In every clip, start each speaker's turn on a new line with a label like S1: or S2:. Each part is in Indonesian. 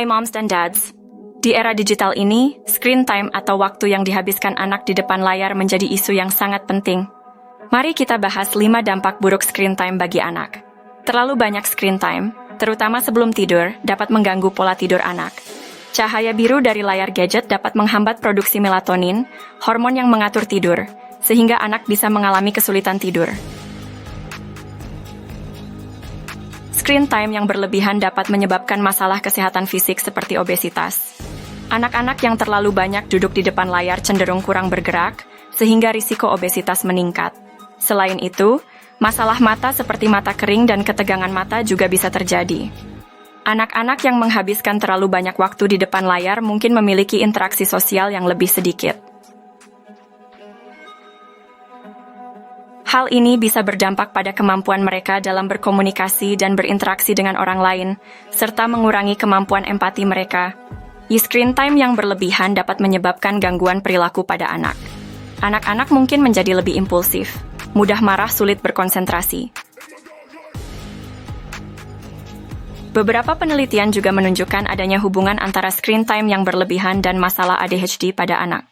S1: Hai moms dan dads. Di era digital ini, screen time atau waktu yang dihabiskan anak di depan layar menjadi isu yang sangat penting. Mari kita bahas 5 dampak buruk screen time bagi anak. Terlalu banyak screen time, terutama sebelum tidur, dapat mengganggu pola tidur anak. Cahaya biru dari layar gadget dapat menghambat produksi melatonin, hormon yang mengatur tidur, sehingga anak bisa mengalami kesulitan tidur. Screen time yang berlebihan dapat menyebabkan masalah kesehatan fisik seperti obesitas. Anak-anak yang terlalu banyak duduk di depan layar cenderung kurang bergerak, sehingga risiko obesitas meningkat. Selain itu, masalah mata seperti mata kering dan ketegangan mata juga bisa terjadi. Anak-anak yang menghabiskan terlalu banyak waktu di depan layar mungkin memiliki interaksi sosial yang lebih sedikit. Hal ini bisa berdampak pada kemampuan mereka dalam berkomunikasi dan berinteraksi dengan orang lain, serta mengurangi kemampuan empati mereka. Screen time yang berlebihan dapat menyebabkan gangguan perilaku pada anak. Anak-anak mungkin menjadi lebih impulsif, mudah marah, sulit berkonsentrasi. Beberapa penelitian juga menunjukkan adanya hubungan antara screen time yang berlebihan dan masalah ADHD pada anak.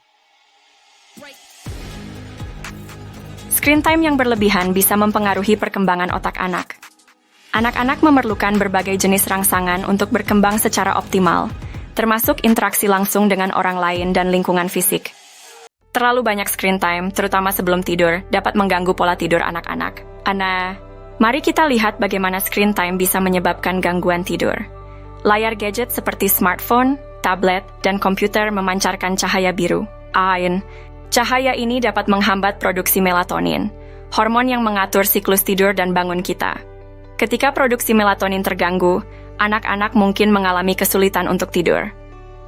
S1: Screen time yang berlebihan bisa mempengaruhi perkembangan otak anak. Anak-anak memerlukan berbagai jenis rangsangan untuk berkembang secara optimal, termasuk interaksi langsung dengan orang lain dan lingkungan fisik. Terlalu banyak screen time, terutama sebelum tidur, dapat mengganggu pola tidur anak-anak. Mari kita lihat bagaimana screen time bisa menyebabkan gangguan tidur. Layar gadget seperti smartphone, tablet, dan komputer memancarkan cahaya biru. Cahaya ini dapat menghambat produksi melatonin, hormon yang mengatur siklus tidur dan bangun kita. Ketika produksi melatonin terganggu, anak-anak mungkin mengalami kesulitan untuk tidur.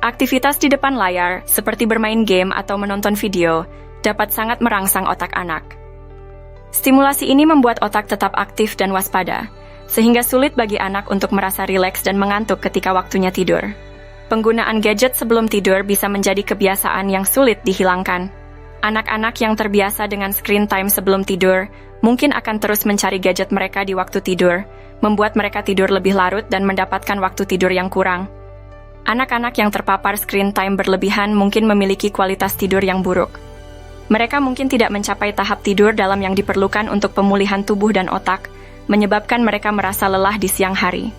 S1: Aktivitas di depan layar, seperti bermain game atau menonton video, dapat sangat merangsang otak anak. Stimulasi ini membuat otak tetap aktif dan waspada, sehingga sulit bagi anak untuk merasa rileks dan mengantuk ketika waktunya tidur. Penggunaan gadget sebelum tidur bisa menjadi kebiasaan yang sulit dihilangkan. Anak-anak yang terbiasa dengan screen time sebelum tidur mungkin akan terus mencari gadget mereka di waktu tidur, membuat mereka tidur lebih larut dan mendapatkan waktu tidur yang kurang. Anak-anak yang terpapar screen time berlebihan mungkin memiliki kualitas tidur yang buruk. Mereka mungkin tidak mencapai tahap tidur dalam yang diperlukan untuk pemulihan tubuh dan otak, menyebabkan mereka merasa lelah di siang hari.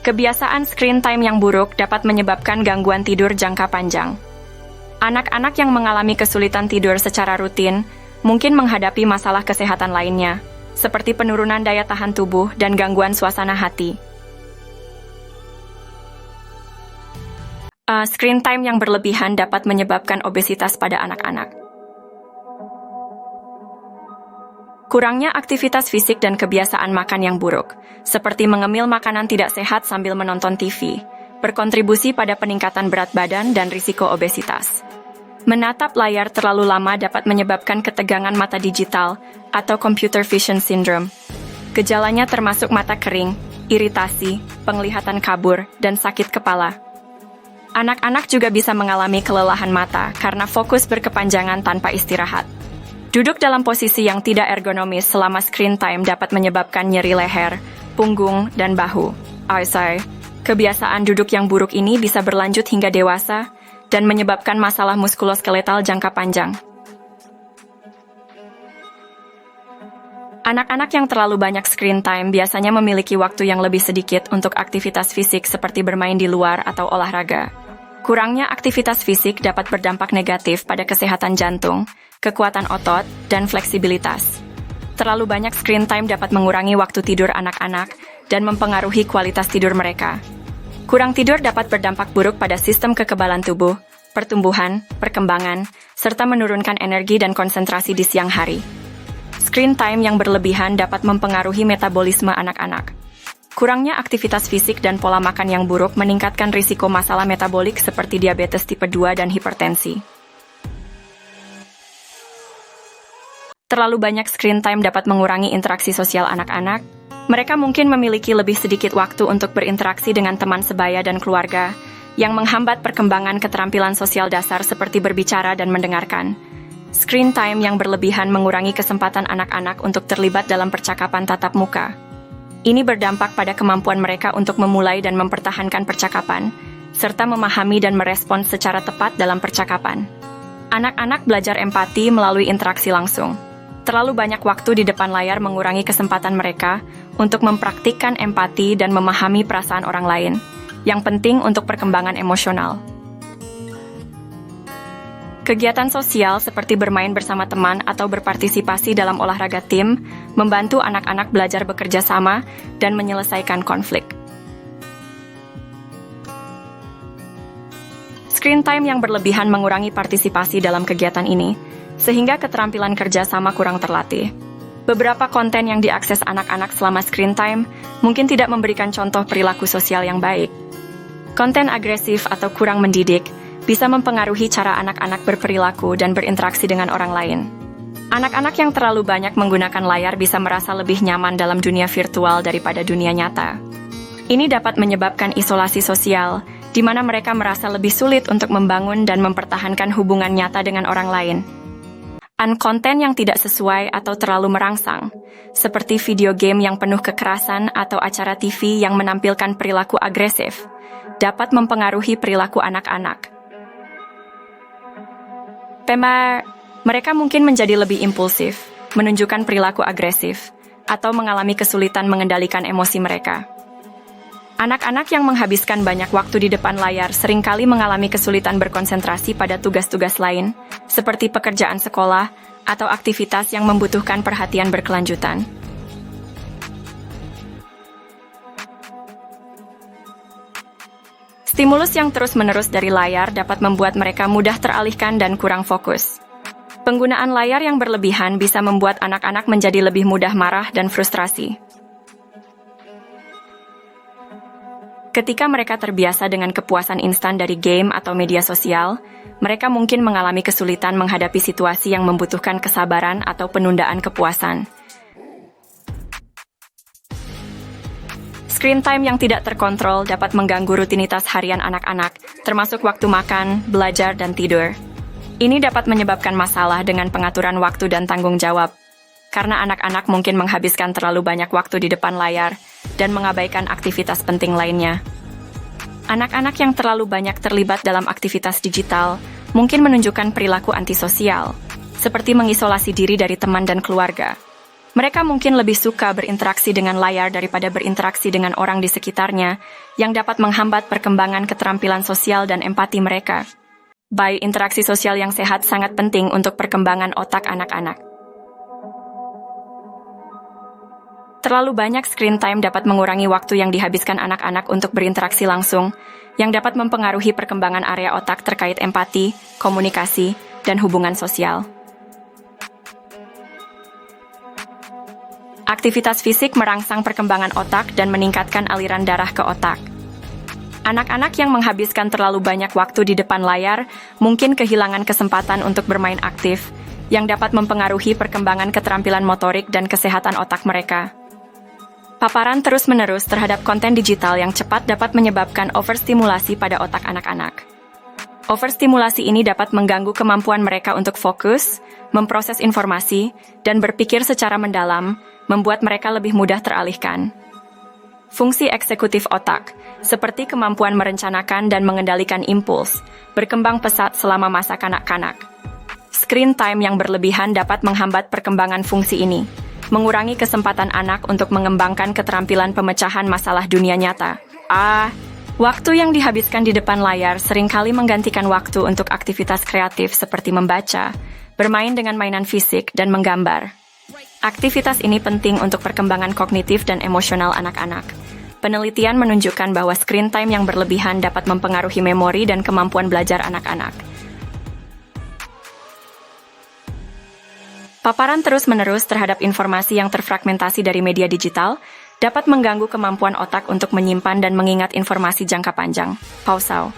S1: Kebiasaan screen time yang buruk dapat menyebabkan gangguan tidur jangka panjang. Anak-anak yang mengalami kesulitan tidur secara rutin mungkin menghadapi masalah kesehatan lainnya, seperti penurunan daya tahan tubuh dan gangguan suasana hati. Screen time yang berlebihan dapat menyebabkan obesitas pada anak-anak. Kurangnya aktivitas fisik dan kebiasaan makan yang buruk, seperti mengemil makanan tidak sehat sambil menonton TV, berkontribusi pada peningkatan berat badan dan risiko obesitas. Menatap layar terlalu lama dapat menyebabkan ketegangan mata digital atau computer vision syndrome. Gejalanya termasuk mata kering, iritasi, penglihatan kabur, dan sakit kepala. Anak-anak juga bisa mengalami kelelahan mata karena fokus berkepanjangan tanpa istirahat. Duduk dalam posisi yang tidak ergonomis selama screen time dapat menyebabkan nyeri leher, punggung, dan bahu. Kebiasaan duduk yang buruk ini bisa berlanjut hingga dewasa dan menyebabkan masalah muskuloskeletal jangka panjang. Anak-anak yang terlalu banyak screen time biasanya memiliki waktu yang lebih sedikit untuk aktivitas fisik seperti bermain di luar atau olahraga. Kurangnya aktivitas fisik dapat berdampak negatif pada kesehatan jantung, kekuatan otot, dan fleksibilitas. Terlalu banyak screen time dapat mengurangi waktu tidur anak-anak dan mempengaruhi kualitas tidur mereka. Kurang tidur dapat berdampak buruk pada sistem kekebalan tubuh, pertumbuhan, perkembangan, serta menurunkan energi dan konsentrasi di siang hari. Screen time yang berlebihan dapat mempengaruhi metabolisme anak-anak. Kurangnya aktivitas fisik dan pola makan yang buruk meningkatkan risiko masalah metabolik seperti diabetes tipe 2 dan hipertensi. Terlalu banyak screen time dapat mengurangi interaksi sosial anak-anak. Mereka mungkin memiliki lebih sedikit waktu untuk berinteraksi dengan teman sebaya dan keluarga, yang menghambat perkembangan keterampilan sosial dasar seperti berbicara dan mendengarkan. Screen time yang berlebihan mengurangi kesempatan anak-anak untuk terlibat dalam percakapan tatap muka. Ini berdampak pada kemampuan mereka untuk memulai dan mempertahankan percakapan, serta memahami dan merespons secara tepat dalam percakapan. Anak-anak belajar empati melalui interaksi langsung. Terlalu banyak waktu di depan layar mengurangi kesempatan mereka untuk mempraktikkan empati dan memahami perasaan orang lain, yang penting untuk perkembangan emosional. Kegiatan sosial seperti bermain bersama teman atau berpartisipasi dalam olahraga tim membantu anak-anak belajar bekerja sama dan menyelesaikan konflik. Screen time yang berlebihan mengurangi partisipasi dalam kegiatan ini, sehingga keterampilan kerja sama kurang terlatih. Beberapa konten yang diakses anak-anak selama screen time mungkin tidak memberikan contoh perilaku sosial yang baik. Konten agresif atau kurang mendidik bisa mempengaruhi cara anak-anak berperilaku dan berinteraksi dengan orang lain. Anak-anak yang terlalu banyak menggunakan layar bisa merasa lebih nyaman dalam dunia virtual daripada dunia nyata. Ini dapat menyebabkan isolasi sosial, di mana mereka merasa lebih sulit untuk membangun dan mempertahankan hubungan nyata dengan orang lain. Konten yang tidak sesuai atau terlalu merangsang, seperti video game yang penuh kekerasan atau acara TV yang menampilkan perilaku agresif, dapat mempengaruhi perilaku anak-anak. Mereka mungkin menjadi lebih impulsif, menunjukkan perilaku agresif, atau mengalami kesulitan mengendalikan emosi mereka. Anak-anak yang menghabiskan banyak waktu di depan layar seringkali mengalami kesulitan berkonsentrasi pada tugas-tugas lain, seperti pekerjaan sekolah atau aktivitas yang membutuhkan perhatian berkelanjutan. Stimulus yang terus-menerus dari layar dapat membuat mereka mudah teralihkan dan kurang fokus. Penggunaan layar yang berlebihan bisa membuat anak-anak menjadi lebih mudah marah dan frustrasi. Ketika mereka terbiasa dengan kepuasan instan dari game atau media sosial, mereka mungkin mengalami kesulitan menghadapi situasi yang membutuhkan kesabaran atau penundaan kepuasan. Screen time yang tidak terkontrol dapat mengganggu rutinitas harian anak-anak, termasuk waktu makan, belajar, dan tidur. Ini dapat menyebabkan masalah dengan pengaturan waktu dan tanggung jawab, karena anak-anak mungkin menghabiskan terlalu banyak waktu di depan layar dan mengabaikan aktivitas penting lainnya. Anak-anak yang terlalu banyak terlibat dalam aktivitas digital mungkin menunjukkan perilaku antisosial, seperti mengisolasi diri dari teman dan keluarga. Mereka mungkin lebih suka berinteraksi dengan layar daripada berinteraksi dengan orang di sekitarnya, yang dapat menghambat perkembangan keterampilan sosial dan empati mereka. Interaksi sosial yang sehat sangat penting untuk perkembangan otak anak-anak. Terlalu banyak screen time dapat mengurangi waktu yang dihabiskan anak-anak untuk berinteraksi langsung, yang dapat mempengaruhi perkembangan area otak terkait empati, komunikasi, dan hubungan sosial. Aktivitas fisik merangsang perkembangan otak dan meningkatkan aliran darah ke otak. Anak-anak yang menghabiskan terlalu banyak waktu di depan layar mungkin kehilangan kesempatan untuk bermain aktif, yang dapat mempengaruhi perkembangan keterampilan motorik dan kesehatan otak mereka. Paparan terus-menerus terhadap konten digital yang cepat dapat menyebabkan overstimulasi pada otak anak-anak. Overstimulasi ini dapat mengganggu kemampuan mereka untuk fokus, memproses informasi, dan berpikir secara mendalam, membuat mereka lebih mudah teralihkan. Fungsi eksekutif otak, seperti kemampuan merencanakan dan mengendalikan impuls, berkembang pesat selama masa kanak-kanak. Screen time yang berlebihan dapat menghambat perkembangan fungsi ini, mengurangi kesempatan anak untuk mengembangkan keterampilan pemecahan masalah dunia nyata. Waktu yang dihabiskan di depan layar seringkali menggantikan waktu untuk aktivitas kreatif seperti membaca, bermain dengan mainan fisik, dan menggambar. Aktivitas ini penting untuk perkembangan kognitif dan emosional anak-anak. Penelitian menunjukkan bahwa screen time yang berlebihan dapat mempengaruhi memori dan kemampuan belajar anak-anak. Paparan terus-menerus terhadap informasi yang terfragmentasi dari media digital dapat mengganggu kemampuan otak untuk menyimpan dan mengingat informasi jangka panjang. Pausau.